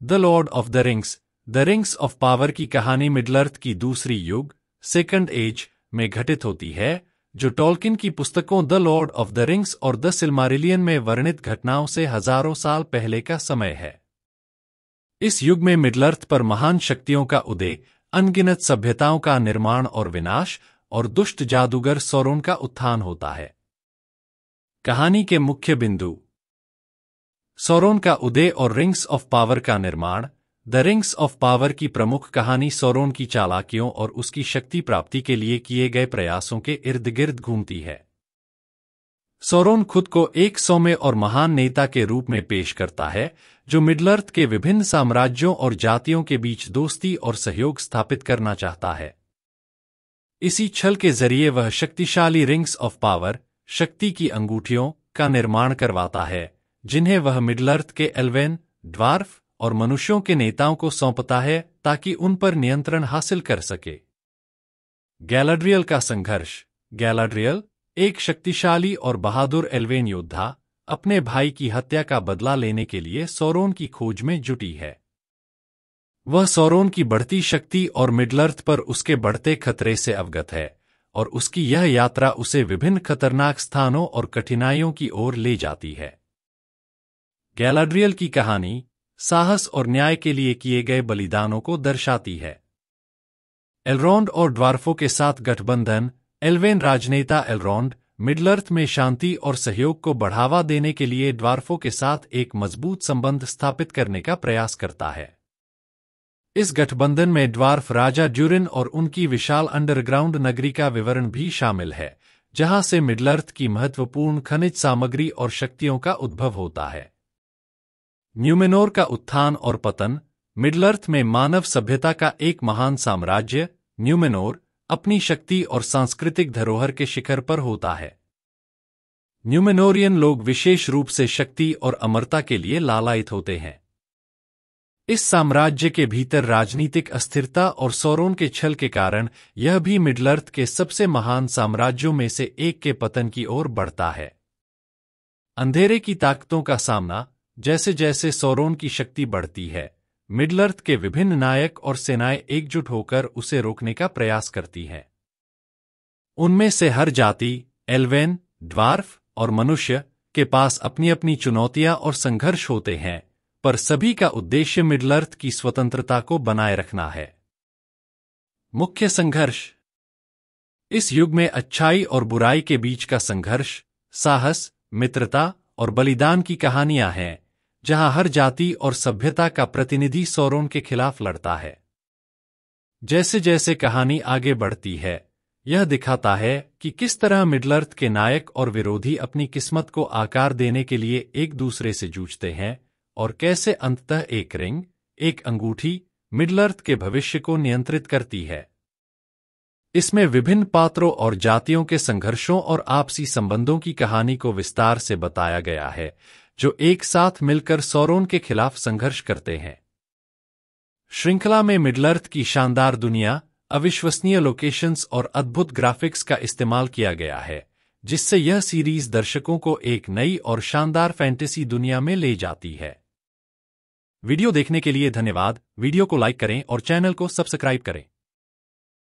The Lord of the rings of power की कहानी middle अर्थ की दूसरी युग, सेकंड एज, में घटित होती है, जो टॉल्किन की पुस्तकों the Lord of the rings और द सिल्मारिलियन में वर्णित घटनाओं से हजारों साल पहले का समय है। इस युग में मिडल अर्थ पर महान शक्तियों का उदय, अनगिनत सभ्यताओं का निर्माण और विनाश, और दुष्ट जादूगर सौरोन का उत्थान होता है। कहानी के मुख्य बिंदु: सौरोन का उदय और रिंग्स ऑफ पावर का निर्माण। द रिंग्स ऑफ पावर की प्रमुख कहानी सौरोन की चालाकियों और उसकी शक्ति प्राप्ति के लिए किए गए प्रयासों के इर्द गिर्द घूमती है। सौरोन खुद को एक सौम्य और महान नेता के रूप में पेश करता है, जो मिडल अर्थ के विभिन्न साम्राज्यों और जातियों के बीच दोस्ती और सहयोग स्थापित करना चाहता है। इसी छल के जरिए वह शक्तिशाली रिंग्स ऑफ पावर, शक्ति की अंगूठियों, का निर्माण करवाता है, जिन्हें वह मिडल अर्थ के एल्वेन, ड्वार्फ और मनुष्यों के नेताओं को सौंपता है ताकि उन पर नियंत्रण हासिल कर सके। गैलाड्रियल का संघर्ष। गैलाड्रियल, एक शक्तिशाली और बहादुर एल्वेन योद्धा, अपने भाई की हत्या का बदला लेने के लिए सौरोन की खोज में जुटी है। वह सौरोन की बढ़ती शक्ति और मिडल अर्थ पर उसके बढ़ते खतरे से अवगत है, और उसकी यह यात्रा उसे विभिन्न खतरनाक स्थानों और कठिनाइयों की ओर ले जाती है। गैलाड्रियल की कहानी साहस और न्याय के लिए किए गए बलिदानों को दर्शाती है। एलरोंड और ड्वार्फों के साथ गठबंधन। एल्वेन राजनेता एलरोंड मिडल अर्थ में शांति और सहयोग को बढ़ावा देने के लिए ड्वार्फों के साथ एक मजबूत संबंध स्थापित करने का प्रयास करता है। इस गठबंधन में ड्वार्फ राजा ड्यूरिन और उनकी विशाल अंडरग्राउंड नगरी का विवरण भी शामिल है, जहां से मिडल अर्थ की महत्वपूर्ण खनिज सामग्री और शक्तियों का उद्भव होता है। न्यूमेनोर का उत्थान और पतन। मिडल अर्थ में मानव सभ्यता का एक महान साम्राज्य, न्यूमेनोर, अपनी शक्ति और सांस्कृतिक धरोहर के शिखर पर होता है। न्यूमेनोरियन लोग विशेष रूप से शक्ति और अमरता के लिए लालायित होते हैं। इस साम्राज्य के भीतर राजनीतिक अस्थिरता और सौरोन के छल के कारण यह भी मिडल अर्थ के सबसे महान साम्राज्यों में से एक के पतन की ओर बढ़ता है। अंधेरे की ताकतों का सामना। जैसे जैसे सौरोन की शक्ति बढ़ती है, मिडल अर्थ के विभिन्न नायक और सेनाएं एकजुट होकर उसे रोकने का प्रयास करती हैं। उनमें से हर जाति, एल्वेन, ड्वार्फ और मनुष्य, के पास अपनी अपनी चुनौतियां और संघर्ष होते हैं, पर सभी का उद्देश्य मिडल अर्थ की स्वतंत्रता को बनाए रखना है। मुख्य संघर्ष। इस युग में अच्छाई और बुराई के बीच का संघर्ष, साहस, मित्रता और बलिदान की कहानियां हैं, जहां हर जाति और सभ्यता का प्रतिनिधि सौरोन के खिलाफ लड़ता है। जैसे जैसे कहानी आगे बढ़ती है, यह दिखाता है कि किस तरह मिडल अर्थ के नायक और विरोधी अपनी किस्मत को आकार देने के लिए एक दूसरे से जूझते हैं, और कैसे अंततः एक रिंग, एक अंगूठी, मिडल अर्थ के भविष्य को नियंत्रित करती है। इसमें विभिन्न पात्रों और जातियों के संघर्षों और आपसी संबंधों की कहानी को विस्तार से बताया गया है, जो एक साथ मिलकर सौरोन के खिलाफ संघर्ष करते हैं। श्रृंखला में मिडल अर्थ की शानदार दुनिया, अविश्वसनीय लोकेशंस और अद्भुत ग्राफिक्स का इस्तेमाल किया गया है, जिससे यह सीरीज दर्शकों को एक नई और शानदार फैंटेसी दुनिया में ले जाती है। वीडियो देखने के लिए धन्यवाद। वीडियो को लाइक करें और चैनल को सब्सक्राइब करें।